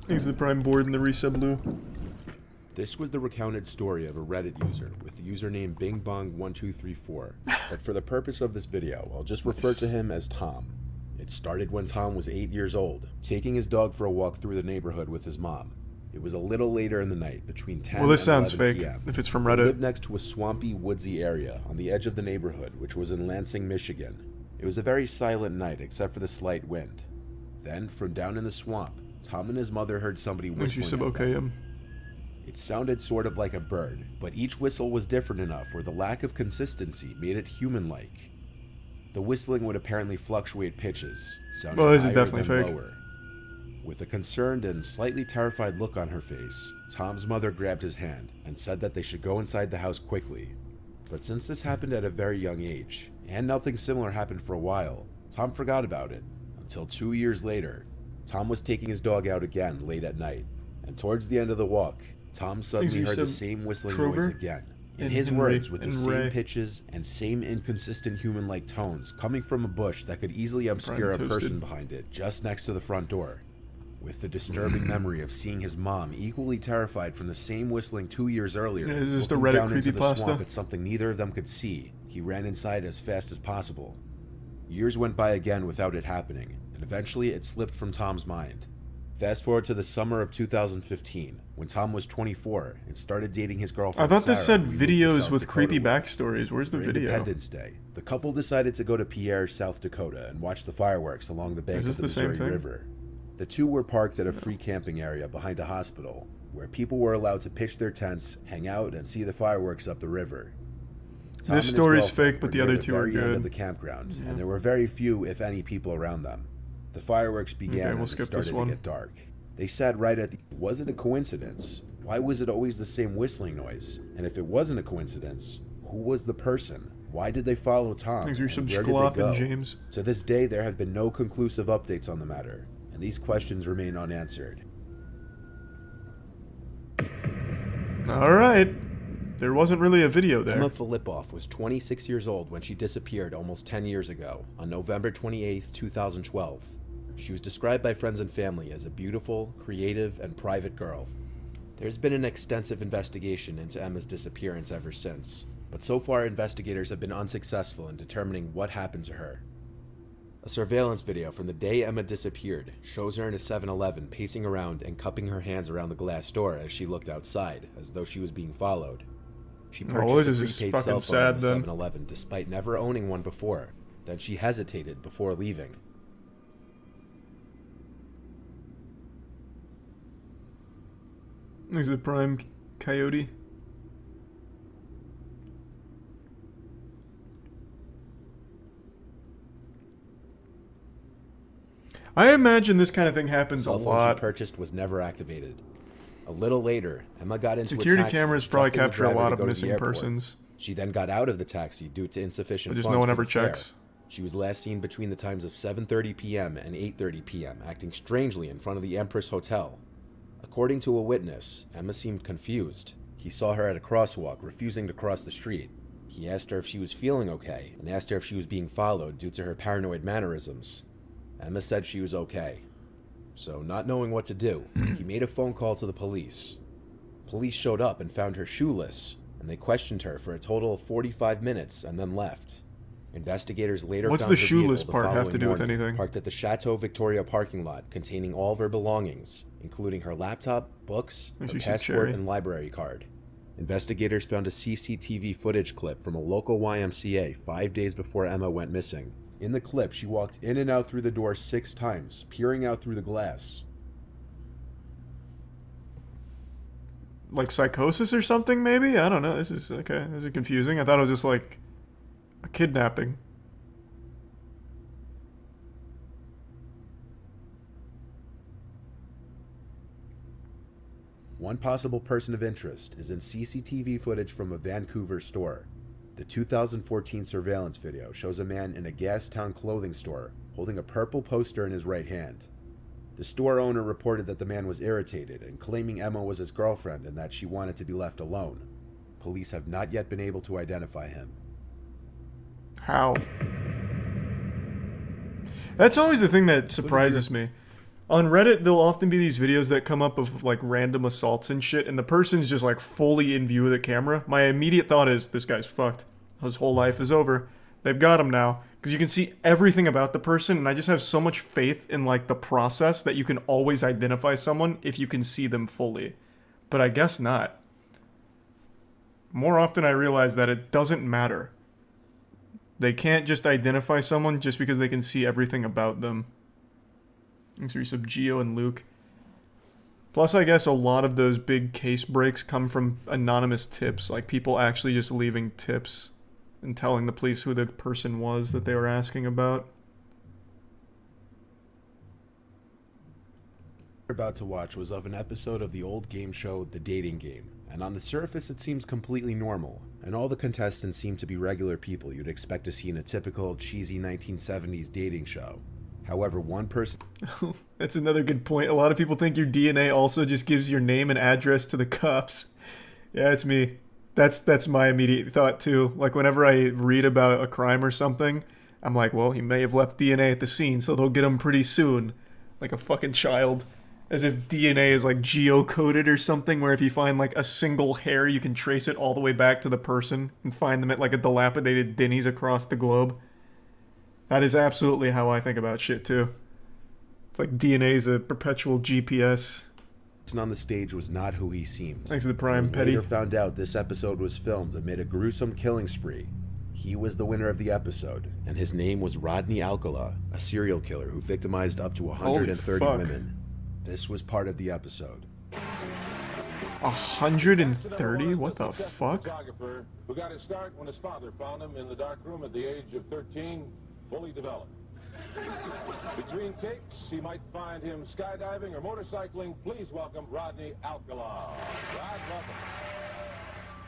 Thanks to the Prime board and the resub Lou. This was the recounted story of a Reddit user with the username BingBong1234, but for the purpose of this video, I'll just refer to him as Tom. It started when Tom was 8 years old, taking his dog for a walk through the neighborhood with his mom. It was a little later in the night, between 10 Well, this and sounds 11 fake, p.m. if it's from They Reddit. lived next to a swampy, woodsy area on the edge of the neighborhood, which was in Lansing, Michigan. It was a very silent night, except for the slight wind. Then, from down in the swamp, Tom and his mother heard somebody Thanks you whistling sub at them. OKM. It sounded sort of like a bird, but each whistle was different enough where the lack of consistency made it human-like. The whistling would apparently fluctuate pitches, sounding Well, this is higher definitely than fake. lower. With a concerned and slightly terrified look on her face, Tom's mother grabbed his hand and said that they should go inside the house quickly. But since this happened at a very young age, and nothing similar happened for a while, Tom forgot about it, until 2 years later. Tom was taking his dog out again late at night, and towards the end of the walk, Tom suddenly heard the same whistling noise again. In his words, with the same pitches and same inconsistent human-like tones coming from a bush that could easily obscure a person behind it, just next to the front door. With the disturbing memory of seeing his mom equally terrified from the same whistling 2 years earlier, Is this the looking Reddit down into the creepypasta? swamp at something neither of them could see, he ran inside as fast as possible. Years went by again without it happening, and eventually it slipped from Tom's mind. Fast forward to the summer of 2015, when Tom was 24 and started dating his girlfriend I thought this Sarah, said who he moved to videos South with Dakota creepy with. backstories. Where's the For video? Independence Day, the couple decided to go to Pierre, South Dakota, and watch the fireworks along the bank Is of this the the same Missouri thing? River. The two were parked at a free camping area behind a hospital, where people were allowed to pitch their tents, hang out, and see the fireworks up the river. Tom This and his story's girlfriend fake, but were the near other two are very end good. of the campground, Yeah. and there were very few, if any, people around them. The fireworks began Okay, we'll and it skip started this to one. get dark. They sat right at the... Was it a coincidence? Why was it always the same whistling noise? And if it wasn't a coincidence, who was the person? Why did they follow Tom? Thanks for And some where did they squlop go? and James. To this day, there have been no conclusive updates on the matter, and these questions remain unanswered. Alright. There wasn't really a video there. Emma Filipoff was 26 years old when she disappeared almost 10 years ago, on November 28, 2012. She was described by friends and family as a beautiful, creative, and private girl. There's been an extensive investigation into Emma's disappearance ever since, but so far investigators have been unsuccessful in determining what happened to her. A surveillance video from the day Emma disappeared shows her in a 7-Eleven pacing around and cupping her hands around the glass door as she looked outside, as though she was being followed. She purchased this a is just prepaid cell fucking phone sad, at the then. 7-Eleven despite never owning one before. Then she hesitated before leaving. Is it Prime Coyote? I imagine this kind of thing happens a Cell phone lot. she purchased was never activated. A little later, Emma got into Security a taxi, cameras probably instructing the capture a driver lot to of go to the missing airport. persons. She then got out of the taxi due to insufficient But just funds no one for ever the fare. checks. She was last seen between the times of 7:30 p.m. and 8:30 p.m., acting strangely in front of the Empress Hotel. According to a witness, Emma seemed confused. He saw her at a crosswalk, refusing to cross the street. He asked her if she was feeling okay, and asked her if she was being followed due to her paranoid mannerisms. Emma said she was okay. So, not knowing what to do, he made a phone call to the police. Police showed up and found her shoeless, and they questioned her for a total of 45 minutes and then left. Investigators later What's found the her shoeless vehicle the part have following to do with morning, anything? parked at the Chateau Victoria parking lot containing all of her belongings, including her laptop, books, her Makes you see passport, cherry. and library card. Investigators found a CCTV footage clip from a local YMCA 5 days before Emma went missing. In the clip, she walked in and out through the door 6 times, peering out through the glass. Like psychosis or something, maybe? I don't know. This is okay. This is confusing. I thought it was just like a kidnapping. One possible person of interest is in CCTV footage from a Vancouver store. The 2014 surveillance video shows a man in a Gastown clothing store holding a purple poster in his right hand. The store owner reported that the man was irritated and claiming Emma was his girlfriend and that she wanted to be left alone. Police have not yet been able to identify him. How? That's always the thing that surprises me. On Reddit, there'll often be these videos that come up of like random assaults and shit, and the person's just like fully in view of the camera. My immediate thought is, this guy's fucked. His whole life is over. They've got him now. Because you can see everything about the person, and I just have so much faith in like the process that you can always identify someone if you can see them fully. But I guess not. More often I realize that it doesn't matter. They can't just identify someone just because they can see everything about them. Thanks for sub Geo and Luke. Plus, I guess a lot of those big case breaks come from anonymous tips, like people actually just leaving tips and telling the police who the person was that they were asking about. We're about to watch was of an episode of the old game show The Dating Game, and on the surface it seems completely normal, and all the contestants seem to be regular people you'd expect to see in a typical cheesy 1970s dating show. However, one person... That's another good point. A lot of people think your DNA also just gives your name and address to the cops. Yeah, it's me. That's my immediate thought too. Like whenever I read about a crime or something, I'm like, well, he may have left DNA at the scene, so they'll get him pretty soon. Like a fucking child. As if DNA is like geocoded or something, where if you find like a single hair, you can trace it all the way back to the person and find them at like a dilapidated Denny's across the globe. That is absolutely how I think about shit too. It's like DNA is a perpetual GPS. On the stage was not who he seems. Thanks to the Prime, It was Petty. later found out this episode was filmed amid a gruesome killing spree. He was the winner of the episode, and his name was Rodney Alcala, a serial killer who victimized up to 130 Holy fuck. women. This was part of the episode. 130? What the fuck? Photographer who got his start when his father found him in the dark room at the age of 13, fully developed. Between takes, he might find him skydiving or motorcycling. Please welcome Rodney Alcala. Rod, welcome.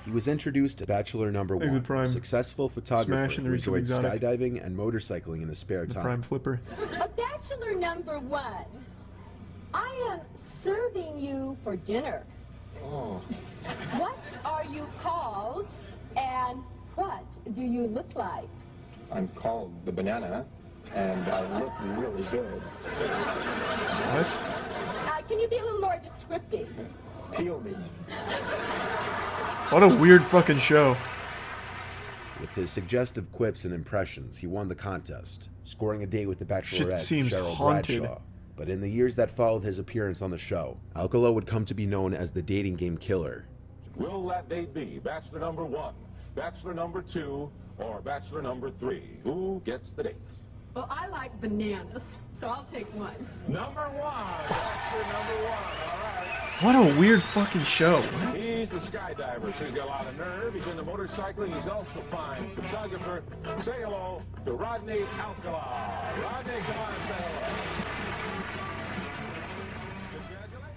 He was introduced to Bachelor Number Thanks to One, Prime. a successful photographer Smash and who the Resub enjoyed Exotic. skydiving and motorcycling in his spare The time. Prime Flipper. A bachelor number one. I am serving you for dinner. Oh. What are you called and what do you look like? I'm called the Banana, and I look really good. What? Can you be a little more descriptive? Peel me. What a weird fucking show. With his suggestive quips and impressions, he won the contest, scoring a date with the Shit Bachelorette, seems Cheryl haunted. Bradshaw. But in the years that followed his appearance on the show, Alcala would come to be known as the dating game killer. Will that date be Bachelor number 1, Bachelor number 2, or Bachelor number 3? Who gets the dates? Well, I like bananas, so I'll take one. Number 1, Bachelor number 1, all right. What a weird fucking show. He's a skydiver, so he's got a lot of nerve. He's into motorcycling. He's also a fine photographer. Say hello to Rodney Alcala. Rodney, come on, say hello.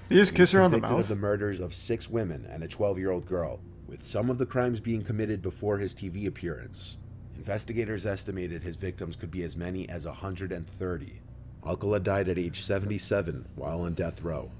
You just kiss her on the Convicted mouth? of the murders of 6 women and a 12-year-old girl, with some of the crimes being committed before his TV appearance. Investigators estimated his victims could be as many as 130. Alcala died at age 77 while on death row.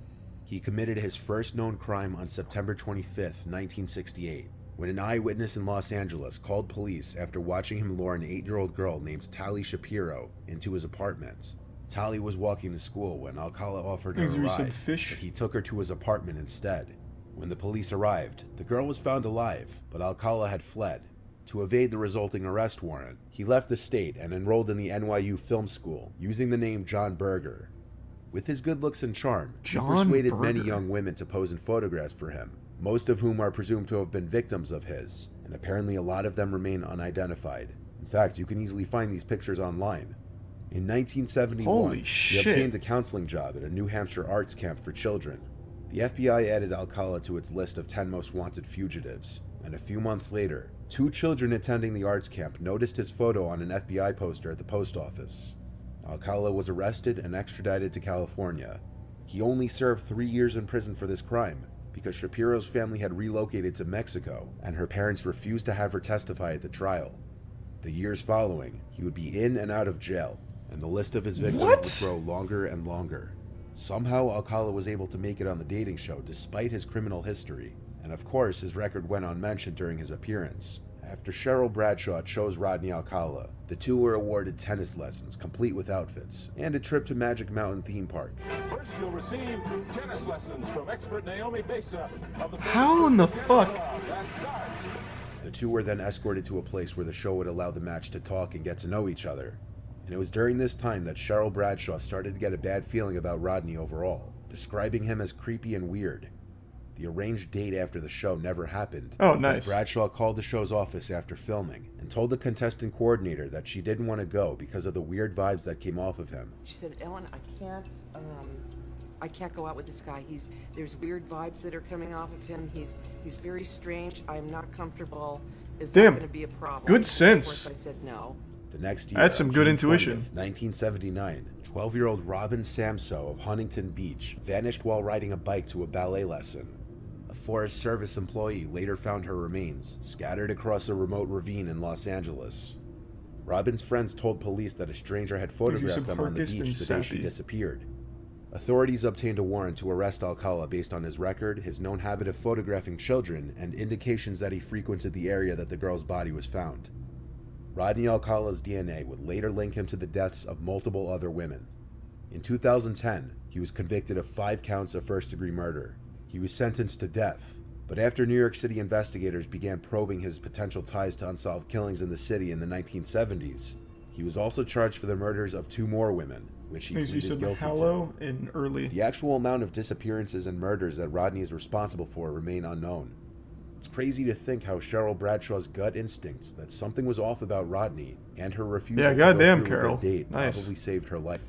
He committed his first known crime on September 25, 1968, when an eyewitness in Los Angeles called police after watching him lure an 8-year-old girl named Tali Shapiro into his apartment. Tali was walking to school when Alcala offered her Thanks a for ride, some fish. but he took her to his apartment instead. When the police arrived, the girl was found alive, but Alcala had fled. To evade the resulting arrest warrant, he left the state and enrolled in the NYU Film School, using the name John Berger. With his good looks and charm, he John persuaded many Berger. young women to pose in photographs for him, most of whom are presumed to have been victims of his, and apparently a lot of them remain unidentified. In fact, you can easily find these pictures online. In 1971, Holy he shit. obtained a counseling job at a New Hampshire arts camp for children. The FBI added Alcala to its list of 10 most wanted fugitives, and a few months later, 2 children attending the arts camp noticed his photo on an FBI poster at the post office. Alcala was arrested and extradited to California. He only served 3 years in prison for this crime, because Shapiro's family had relocated to Mexico, and her parents refused to have her testify at the trial. The years following, he would be in and out of jail, and the list of his victims What? would grow longer and longer. Somehow, Alcala was able to make it on the dating show despite his criminal history, and of course his record went unmentioned during his appearance, After Cheryl Bradshaw chose Rodney Alcala, the two were awarded tennis lessons, complete with outfits, and a trip to Magic Mountain theme park. First, you'll receive tennis lessons from expert Naomi Besa of the... How in the fuck? That starts. The two were then escorted to a place where the show would allow the match to talk and get to know each other. And it was during this time that Cheryl Bradshaw started to get a bad feeling about Rodney overall, describing him as creepy and weird. The arranged date after the show never happened. Oh, because nice. Bradshaw called the show's office after filming and told the contestant coordinator that she didn't want to go because of the weird vibes that came off of him. She said, Ellen, I can't go out with this guy. There's weird vibes that are coming off of him. He's very strange. I'm not comfortable. Is that Damn. going to be a problem? Good Of sense. course I said no. The next year, That's some on good June intuition. 20th, 1979, 12-year-old Robin Samso of Huntington Beach vanished while riding a bike to a ballet lesson. A Forest Service employee later found her remains, scattered across a remote ravine in Los Angeles. Robin's friends told police that a stranger had photographed them on the Harkest and beach the day she Sappy. disappeared. Authorities obtained a warrant to arrest Alcala based on his record, his known habit of photographing children, and indications that he frequented the area that the girl's body was found. Rodney Alcala's DNA would later link him to the deaths of multiple other women. In 2010, he was convicted of 5 counts of first-degree murder. He was sentenced to death, but after New York City investigators began probing his potential ties to unsolved killings in the city in the 1970s, he was also charged for the murders of 2 more women, which he You pleaded said guilty to. Hallow in early. The actual amount of disappearances and murders that Rodney is responsible for remain unknown. It's crazy to think how Cheryl Bradshaw's gut instincts that something was off about Rodney and her refusal Yeah, to goddamn, go through Carol. with their date Nice. probably saved her life.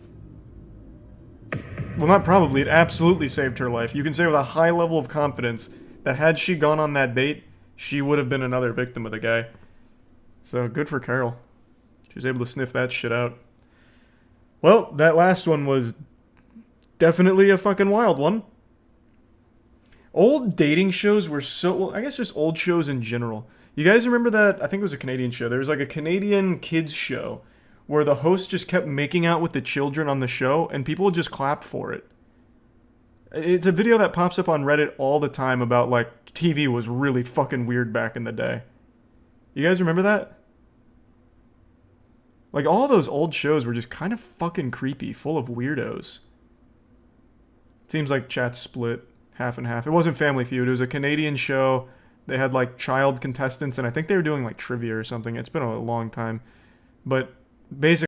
Well, not probably. It absolutely saved her life. You can say with a high level of confidence that had she gone on that date, she would have been another victim of the guy. So good for Carol. She was able to sniff that shit out. Well, that last one was definitely a fucking wild one. Old dating shows were so... Well, I guess just old shows in general. You guys remember that? I think it was a Canadian show. There was like a Canadian kids show where the host just kept making out with the children on the show and people would just clap for it. It's a video that pops up on Reddit all the time about like TV was really fucking weird back in the day. You guys remember that? Like all those old shows were just kind of fucking creepy, full of weirdos. Seems like chat's split half and half. It wasn't Family Feud. It was a Canadian show. They had like child contestants and I think they were doing like trivia or something. It's been a long time. But basically